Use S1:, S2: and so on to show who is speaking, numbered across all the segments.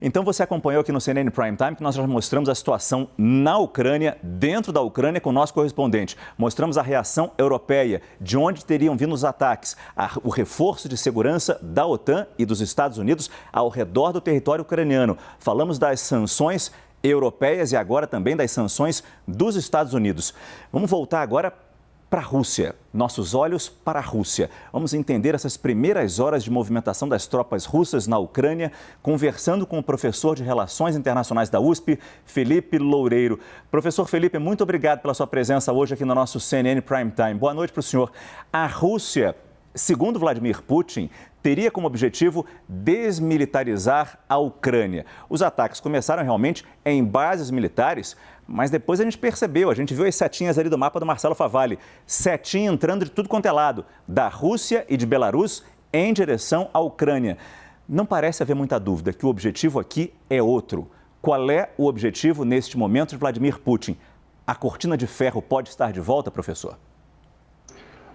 S1: Então você acompanhou aqui no CNN Prime Time que nós já mostramos a situação na Ucrânia, dentro da Ucrânia, com o nosso correspondente. Mostramos a reação europeia, de onde teriam vindo os ataques, o reforço de segurança da OTAN e dos Estados Unidos ao redor do território ucraniano. Falamos das sanções europeias e agora também das sanções dos Estados Unidos. Vamos voltar agora para a Rússia. Nossos olhos para a Rússia. Vamos entender essas primeiras horas de movimentação das tropas russas na Ucrânia, conversando com o professor de Relações Internacionais da USP, Felipe Loureiro. Professor Felipe, muito obrigado pela sua presença hoje aqui no nosso CNN Prime Time. Boa noite para o senhor. A Rússia, segundo Vladimir Putin, teria como objetivo desmilitarizar a Ucrânia. Os ataques começaram realmente em bases militares, mas depois a gente percebeu, a gente viu as setinhas ali do mapa do Marcelo Favalli, setinha entrando de tudo quanto é lado, da Rússia e de Belarus em direção à Ucrânia. Não parece haver muita dúvida que o objetivo aqui é outro. Qual é o objetivo neste momento de Vladimir Putin? A cortina de ferro pode estar de volta, professor?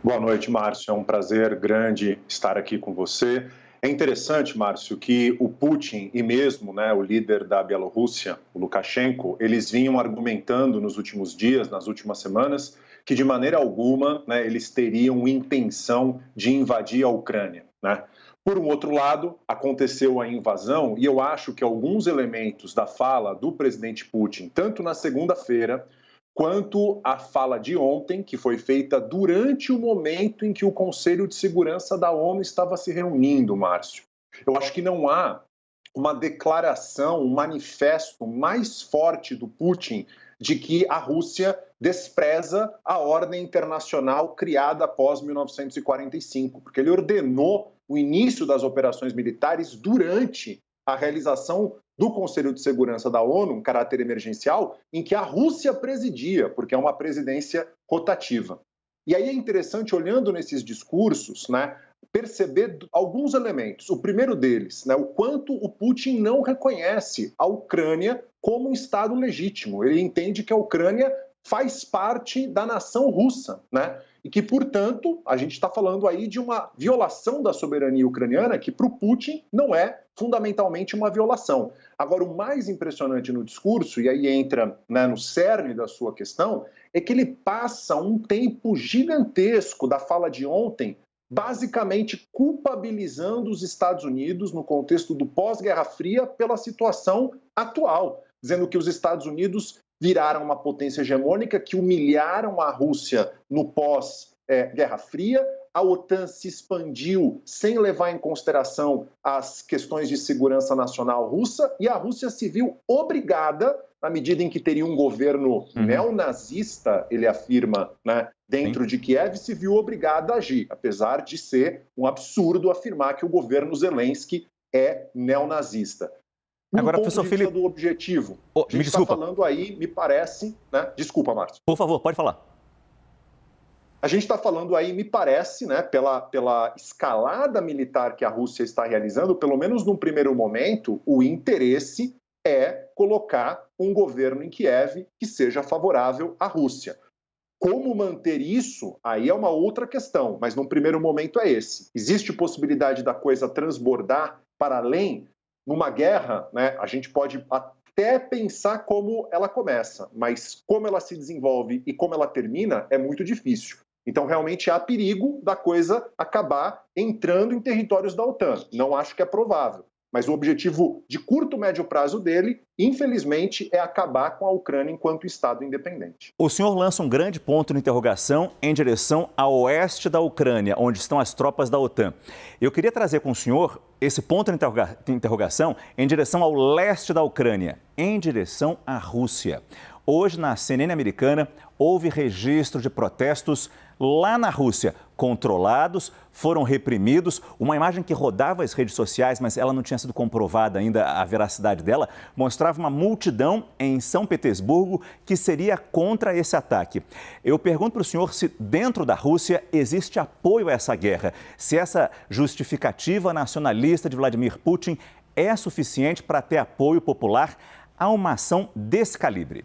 S2: Boa noite, Márcio. É um prazer grande estar aqui com você. É interessante, Márcio, que o Putin e mesmo o líder da Bielorrússia, o Lukashenko, eles vinham argumentando nos últimos dias, nas últimas semanas, que de maneira alguma eles teriam intenção de invadir a Ucrânia. Por um outro lado, aconteceu a invasão e eu acho que alguns elementos da fala do presidente Putin, tanto na segunda-feira, quanto a fala de ontem, que foi feita durante o momento em que o Conselho de Segurança da ONU estava se reunindo, Márcio. Eu acho que não há uma declaração, um manifesto mais forte do Putin de que a Rússia despreza a ordem internacional criada após 1945, porque ele ordenou o início das operações militares durante a realização do Conselho de Segurança da ONU, um caráter emergencial, em que a Rússia presidia, porque é uma presidência rotativa. E aí é interessante, olhando nesses discursos, perceber alguns elementos. O primeiro deles, o quanto o Putin não reconhece a Ucrânia como um Estado legítimo. Ele entende que a Ucrânia faz parte da nação russa, e que, portanto, a gente está falando aí de uma violação da soberania ucraniana que, para o Putin, não é fundamentalmente uma violação. Agora, o mais impressionante no discurso, e aí entra no cerne da sua questão, é que ele passa um tempo gigantesco da fala de ontem, basicamente culpabilizando os Estados Unidos, no contexto do pós-Guerra Fria, pela situação atual, dizendo que os Estados Unidos viraram uma potência hegemônica, que humilharam a Rússia no pós-Guerra Fria. A OTAN se expandiu sem levar em consideração as questões de segurança nacional russa e a Rússia se viu obrigada, na medida em que teria um governo neonazista, ele afirma, dentro de Kiev, se viu obrigada a agir, apesar de ser um absurdo afirmar que o governo Zelensky é neonazista.
S1: Agora, professor Felipe,
S2: do objetivo, a gente está falando aí, me parece... Desculpa, Márcio.
S1: Por favor, pode falar.
S2: A gente está falando aí, me parece, pela escalada militar que a Rússia está realizando, pelo menos num primeiro momento, o interesse é colocar um governo em Kiev que seja favorável à Rússia. Como manter isso, aí é uma outra questão, mas num primeiro momento é esse. Existe possibilidade da coisa transbordar para além? Numa guerra, a gente pode até pensar como ela começa, mas como ela se desenvolve e como ela termina é muito difícil. Então, realmente, há perigo da coisa acabar entrando em territórios da OTAN. Não acho que é provável. Mas o objetivo de curto, médio prazo dele, infelizmente, é acabar com a Ucrânia enquanto Estado independente.
S1: O senhor lança um grande ponto de interrogação em direção ao oeste da Ucrânia, onde estão as tropas da OTAN. Eu queria trazer com o senhor esse ponto de interrogação em direção ao leste da Ucrânia, em direção à Rússia. Hoje, na CNN americana, houve registro de protestos lá na Rússia, controlados, foram reprimidos. Uma imagem que rodava as redes sociais, mas ela não tinha sido comprovada ainda, a veracidade dela, mostrava uma multidão em São Petersburgo que seria contra esse ataque. Eu pergunto para o senhor se dentro da Rússia existe apoio a essa guerra, se essa justificativa nacionalista de Vladimir Putin é suficiente para ter apoio popular a uma ação desse calibre.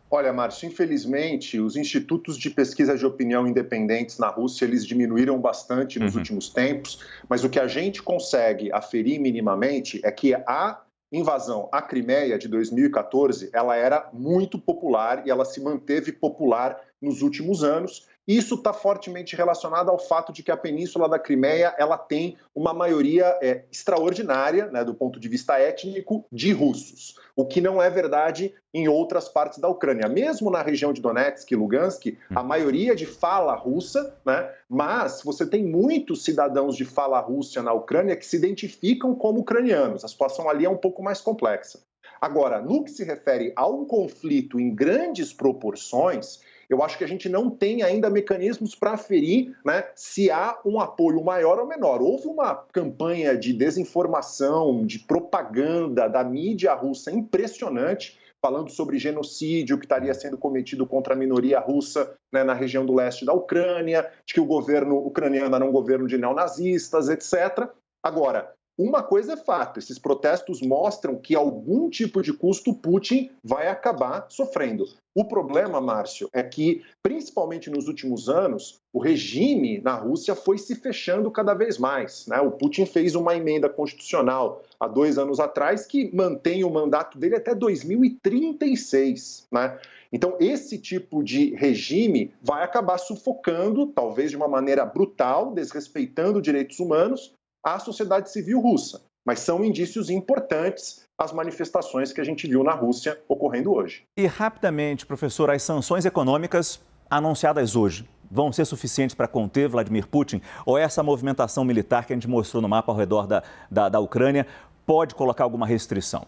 S2: Olha, Márcio, infelizmente, os institutos de pesquisa de opinião independentes na Rússia, eles diminuíram bastante nos últimos tempos, mas o que a gente consegue aferir minimamente é que há invasão à Crimeia de 2014, ela era muito popular e ela se manteve popular nos últimos anos. Isso está fortemente relacionado ao fato de que a Península da Crimeia ela tem uma maioria extraordinária, né, do ponto de vista étnico, de russos, o que não é verdade em outras partes da Ucrânia. Mesmo na região de Donetsk e Lugansk, a maioria de fala russa, né, mas você tem muitos cidadãos de fala russa na Ucrânia que se identificam como ucranianos. A situação ali é um pouco mais complexa. Agora, no que se refere a um conflito em grandes proporções, eu acho que a gente não tem ainda mecanismos para aferir, né, se há um apoio maior ou menor. Houve uma campanha de desinformação, de propaganda da mídia russa impressionante, falando sobre genocídio que estaria sendo cometido contra a minoria russa, né, na região do leste da Ucrânia, de que o governo ucraniano era um governo de neonazistas, etc. Agora, uma coisa é fato, esses protestos mostram que algum tipo de custo Putin vai acabar sofrendo. O problema, Márcio, é que, principalmente nos últimos anos, o regime na Rússia foi se fechando cada vez mais, né? O Putin fez uma emenda constitucional há 2 anos atrás que mantém o mandato dele até 2036, né? Então, esse tipo de regime vai acabar sufocando, talvez de uma maneira brutal, desrespeitando direitos humanos, a sociedade civil russa. Mas são indícios importantes as manifestações que a gente viu na Rússia ocorrendo hoje.
S1: E rapidamente, professor, as sanções econômicas anunciadas hoje vão ser suficientes para conter Vladimir Putin? Ou essa movimentação militar que a gente mostrou no mapa ao redor da Ucrânia pode colocar alguma restrição?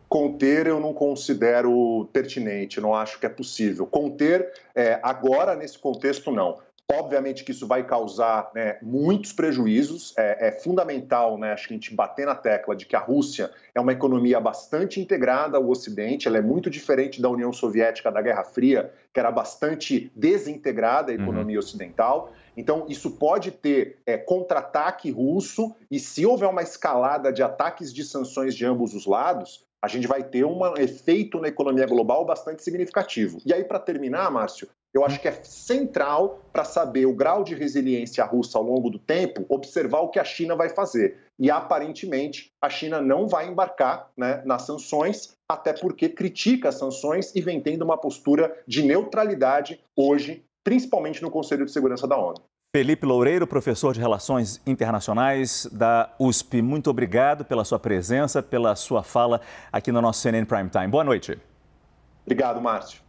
S2: Conter eu não considero pertinente, não acho que é possível. Conter, agora, nesse contexto, não. Obviamente que isso vai causar, né, muitos prejuízos. É fundamental, né, acho que a gente bater na tecla de que a Rússia é uma economia bastante integrada ao Ocidente, ela é muito diferente da União Soviética da Guerra Fria, que era bastante desintegrada a economia ocidental. Então, isso pode ter contra-ataque russo, e se houver uma escalada de ataques de sanções de ambos os lados, a gente vai ter um efeito na economia global bastante significativo. E aí, para terminar, Márcio, eu acho que é central para saber o grau de resiliência russa ao longo do tempo, observar o que a China vai fazer. E, aparentemente, a China não vai embarcar, né, nas sanções, até porque critica as sanções e vem tendo uma postura de neutralidade hoje, principalmente no Conselho de Segurança da ONU.
S1: Felipe Loureiro, professor de Relações Internacionais da USP, muito obrigado pela sua presença, pela sua fala aqui no nosso CNN Prime Time. Boa noite.
S2: Obrigado, Márcio.